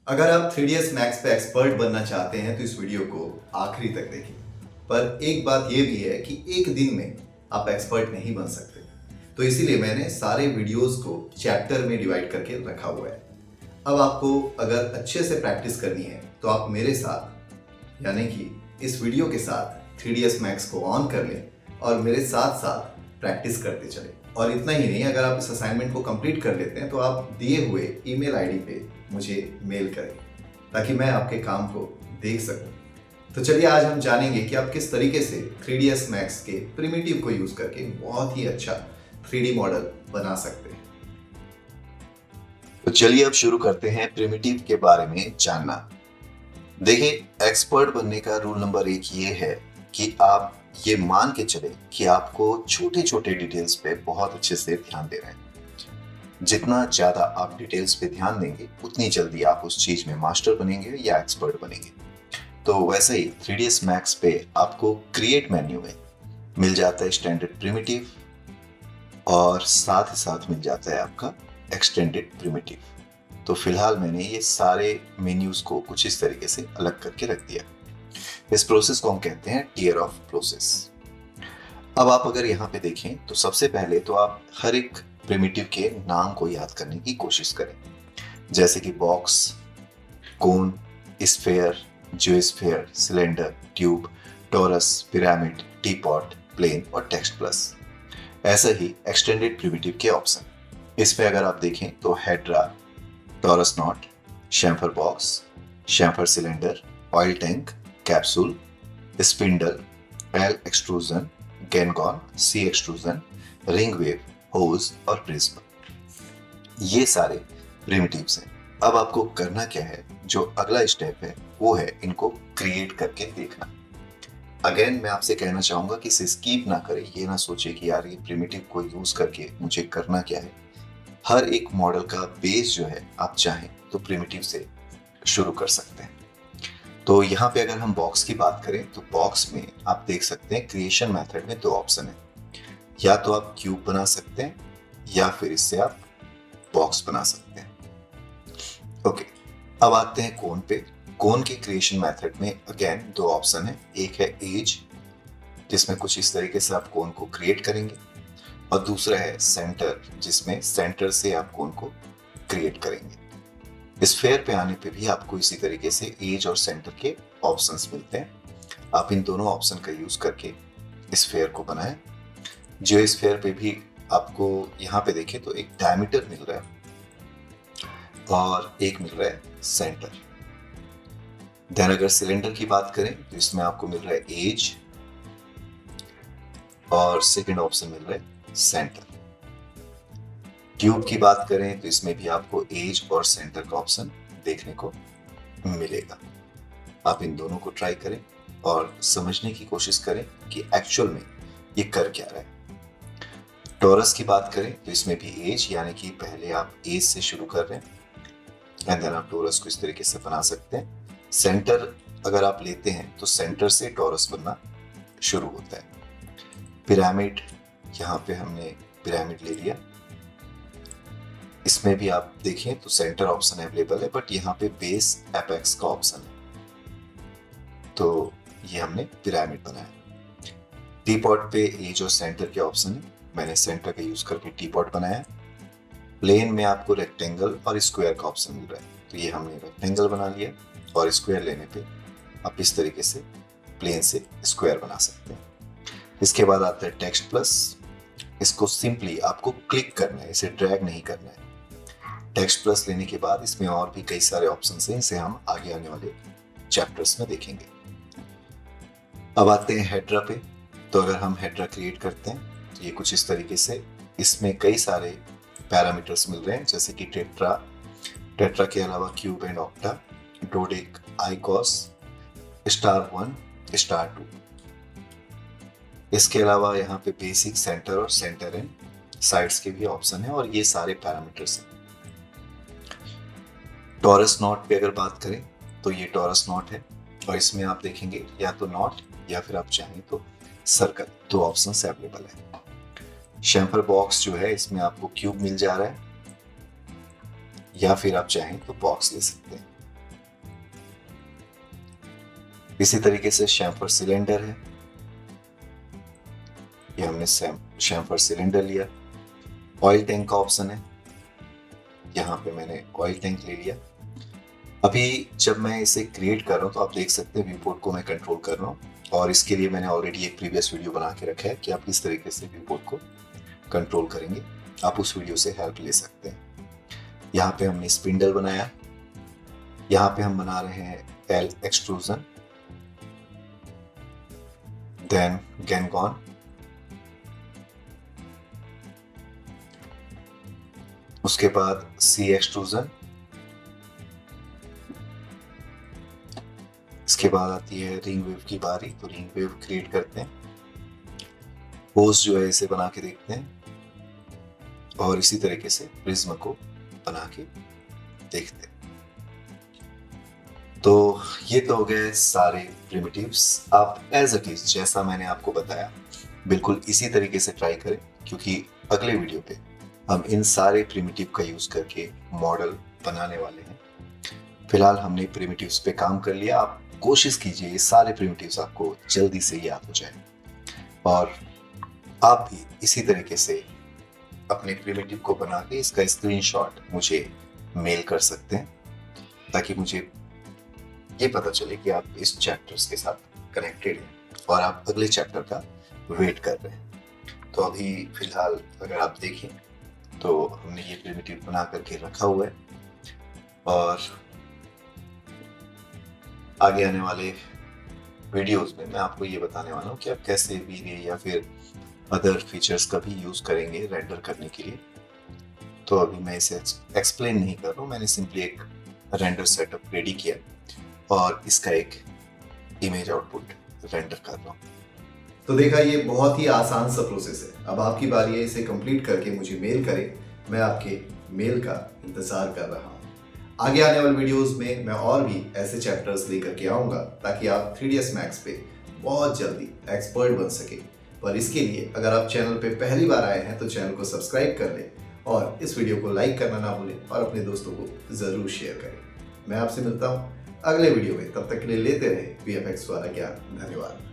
अगर आप 3ds Max पे एक्सपर्ट बनना चाहते हैं तो इस वीडियो को आखिरी तक देखिए। पर एक बात यह भी है कि एक दिन में आप एक्सपर्ट नहीं बन सकते, तो इसीलिए मैंने सारे वीडियोस को चैप्टर में डिवाइड करके रखा हुआ है। अब आपको अगर अच्छे से प्रैक्टिस करनी है तो आप मेरे साथ यानी कि इस वीडियो के साथ 3ds Max को ऑन कर लें और मेरे साथ साथ प्रैक्टिस करते चलें। और इतना ही नहीं, अगर आप इस असाइनमेंट को कंप्लीट कर लेते हैं तो आप दिए हुए ईमेल आईडी पे मुझे मेल करें ताकि मैं आपके काम को देख सकूं। तो चलिए आज हम जानेंगे कि आप किस तरीके से 3ds Max के प्रिमिटिव को यूज करके बहुत ही अच्छा 3D मॉडल बना सकते हैं। तो चलिए अब शुरू करते हैं प्रिमिटिव के बारे में जानना। देखिए, एक्सपर्ट बनने का रूल नंबर 1 ये है कि आप ये मान के चले कि आपको छोटे छोटे डिटेल्स पे बहुत अच्छे से ध्यान दे रहे हैं। जितना ज्यादा आप डिटेल्स पे ध्यान देंगे उतनी जल्दी आप उस चीज में मास्टर बनेंगे या एक्सपर्ट बनेंगे। तो वैसे ही 3ds Max पे आपको क्रिएट मेन्यू में मिल जाता है स्टैंडर्ड प्रिमिटिव और साथ ही साथ मिल जाता है आपका एक्सटेंडेड प्रिमिटिव। तो फिलहाल मैंने ये सारे मेन्यूज को कुछ इस तरीके से अलग करके रख दिया। इस प्रोसेस को हम कहते हैं टियर ऑफ प्रोसेस। अब आप अगर यहाँ पे देखें तो सबसे पहले तो आप हर एक प्रिमिटिव के नाम को याद करने की कोशिश करें, जैसे कि box, cone, sphere, geosphere, cylinder, tube, torus, pyramid, teapot, plane और टेक्स्ट प्लस। ऐसा ही एक्सटेंडेड प्रिमिटिव के ऑप्शन इसमें अगर आप देखें तो hedra, torus knot, chamfer box, chamfer cylinder, oil tank, capsule, spindle, L extrusion, gengon, C extrusion, ring wave, hose और प्रिज्म। ये सारे प्रिमिटिव्स हैं। अब आपको करना क्या है, जो अगला स्टेप है वो है इनको क्रिएट करके देखना। अगेन मैं आपसे कहना चाहूंगा कि इसे स्कीप ना करें, ये ना सोचे कि यार ये प्रिमिटिव को यूज करके मुझे करना क्या है। हर एक मॉडल का बेस जो है आप चाहें तो प्रिमिटिव से शुरू कर सकते हैं। तो यहाँ पे अगर हम बॉक्स की बात करें तो बॉक्स में आप देख सकते हैं क्रिएशन मेथड में 2 ऑप्शन है। या तो आप क्यूब बना सकते हैं या फिर इससे आप बॉक्स बना सकते हैं। ओके, अब आते हैं कोन पे। कोन के क्रिएशन मेथड में अगेन 2 ऑप्शन है। एक है एज, जिसमें कुछ इस तरीके से आप कोन को क्रिएट करेंगे, और दूसरा है सेंटर, जिसमें सेंटर से आप कोन को क्रिएट करेंगे। स्फेयर पे आने पे भी आपको इसी तरीके से एज और सेंटर के ऑप्शंस मिलते हैं। आप इन दोनों ऑप्शन का यूज करके स्फेयर को बनाएं। जियो स्फेयर पे भी आपको यहाँ पे देखें तो एक डायमीटर मिल रहा है और एक मिल रहा है सेंटर। देन अगर सिलेंडर की बात करें तो इसमें आपको मिल रहा है एज और सेकंड ऑप्शन मिल रहा है सेंटर। ट्यूब की बात करें तो इसमें भी आपको एज और सेंटर का ऑप्शन देखने को मिलेगा। आप इन दोनों को ट्राई करें और समझने की कोशिश करें कि एक्चुअल में ये कर क्या रहा है। टॉरस की बात करें तो इसमें भी एज, यानी कि पहले आप एज से शुरू कर रहे हैं एंड देन आप टॉरस को इस तरीके से बना सकते हैं। सेंटर अगर आप लेते हैं तो सेंटर से टॉरस बनना शुरू होता है। पिरामिड, यहाँ पे हमने पिरामिड ले लिया। इसमें भी आप देखें तो सेंटर ऑप्शन अवेलेबल है, बट यहाँ पे बेस एपेक्स का ऑप्शन है, तो ये हमने पिरामिड बनाया। टीपॉट पे एज और सेंटर के ऑप्शन है, मैंने सेंटर का यूज करके टीपॉट बनाया। प्लेन में आपको रेक्टेंगल और स्क्वायर का ऑप्शन मिल रहा है, तो ये हमने रेक्टेंगल बना लिया, और स्क्वायर लेने पे आप इस तरीके से प्लेन से स्क्वायर बना सकते हैं। इसके बाद आता है टेक्स्ट प्लस। इसको सिंपली आपको क्लिक करना है, इसे ड्रैग नहीं करना है। टेक्स्ट प्लस लेने के बाद इसमें और भी कई सारे ऑप्शंस हैं, इसे हम आगे आने वाले चैप्टर्स में देखेंगे। अब आते हैं हेड्रा पे। तो अगर हम हेड्रा क्रिएट करते हैं तो ये कुछ इस तरीके से, इसमें कई सारे पैरामीटर्स मिल रहे हैं, जैसे कि टेट्रा, टेट्रा के अलावा cube and octa, dodec, icos, star 1, star 2। इसके अलावा यहाँ पे बेसिक, सेंटर और सेंटर एंड साइड्स के भी ऑप्शन है, और ये सारे पैरामीटर्स हैं। टॉरस नॉट पे अगर बात करें तो ये टॉरस नॉट है, और इसमें आप देखेंगे या तो नॉट या फिर आप चाहें तो सर्कल, 2 ऑप्शन अवेलेबल है। शैम्फर बॉक्स जो है इसमें आपको क्यूब मिल जा रहा है, या फिर आप चाहें तो बॉक्स ले सकते हैं। इसी तरीके से शैम्फर सिलेंडर है, ये हमने शैम्फर सिलेंडर लिया। ऑयल टैंक का ऑप्शन है, यहाँ पे मैंने ऑयल टैंक ले लिया। अभी जब मैं इसे क्रिएट कर रहा हूँ तो आप देख सकते हैं व्यू पोर्ट को मैं कंट्रोल कर रहा हूँ, और इसके लिए मैंने ऑलरेडी एक प्रीवियस वीडियो बना के रखा है कि आप किस तरीके से व्यू पोर्ट को कंट्रोल करेंगे। आप उस वीडियो से हेल्प ले सकते हैं। यहाँ पे हमने स्पिंडल बनाया, यहाँ पे हम बना रहे हैं एल एक्सट्रूजन, देन गैनगॉन, उसके बाद सी एक्सट्रूजन, इसके बाद आती है रिंग वेव की बारी। तो रिंग वेव क्रिएट करते हैं, पोज जो है इसे बना के देखते हैं, और इसी तरीके से प्रिज्म को बना के देखते हैं। तो ये तो हो गए सारे प्रिमिटिव्स। आप एज इट इज जैसा मैंने आपको बताया बिल्कुल इसी तरीके से ट्राई करें, क्योंकि अगले वीडियो पे हम इन सारे प्रिमिटिव का यूज करके मॉडल बनाने वाले हैं। फिलहाल हमने प्रिमिटिव्स पे काम कर लिया। आप कोशिश कीजिए ये सारे प्रिमिटिव्स आपको जल्दी से याद हो जाए, और आप भी इसी तरीके से अपने प्रिमिटिव को बना के इसका स्क्रीनशॉट मुझे मेल कर सकते हैं, ताकि मुझे ये पता चले कि आप इस चैप्टर्स के साथ कनेक्टेड हैं और आप अगले चैप्टर का वेट कर रहे हैं। तो अभी फिलहाल अगर आप देखें तो हमने ये प्रिमिटिव बना करके रखा हुआ है, और आगे आने वाले वीडियोस में मैं आपको ये बताने वाला हूँ कि आप कैसे वीरे या फिर अदर फीचर्स का भी यूज करेंगे रेंडर करने के लिए। तो अभी मैं इसे एक्सप्लेन नहीं कर रहा हूँ, मैंने सिंपली एक रेंडर सेटअप रेडी किया और इसका एक इमेज आउटपुट रेंडर कर रहा हूँ। तो देखा, ये बहुत ही आसान सा प्रोसेस है। अब आपकी बारी है, इसे कंप्लीट करके मुझे मेल करें। मैं आपके मेल का इंतजार कर रहा हूँ। आगे आने वाले वीडियोस में मैं और भी ऐसे चैप्टर्स लेकर के आऊँगा, ताकि आप 3ds Max पे बहुत जल्दी एक्सपर्ट बन सके। पर इसके लिए अगर आप चैनल पे पहली बार आए हैं तो चैनल को सब्सक्राइब कर लें, और इस वीडियो को लाइक करना ना भूलें, और अपने दोस्तों को ज़रूर शेयर करें। मैं आपसे मिलता हूँ अगले वीडियो में, तब तक के लिए लेते रहे VFX वाला ज्ञान। धन्यवाद।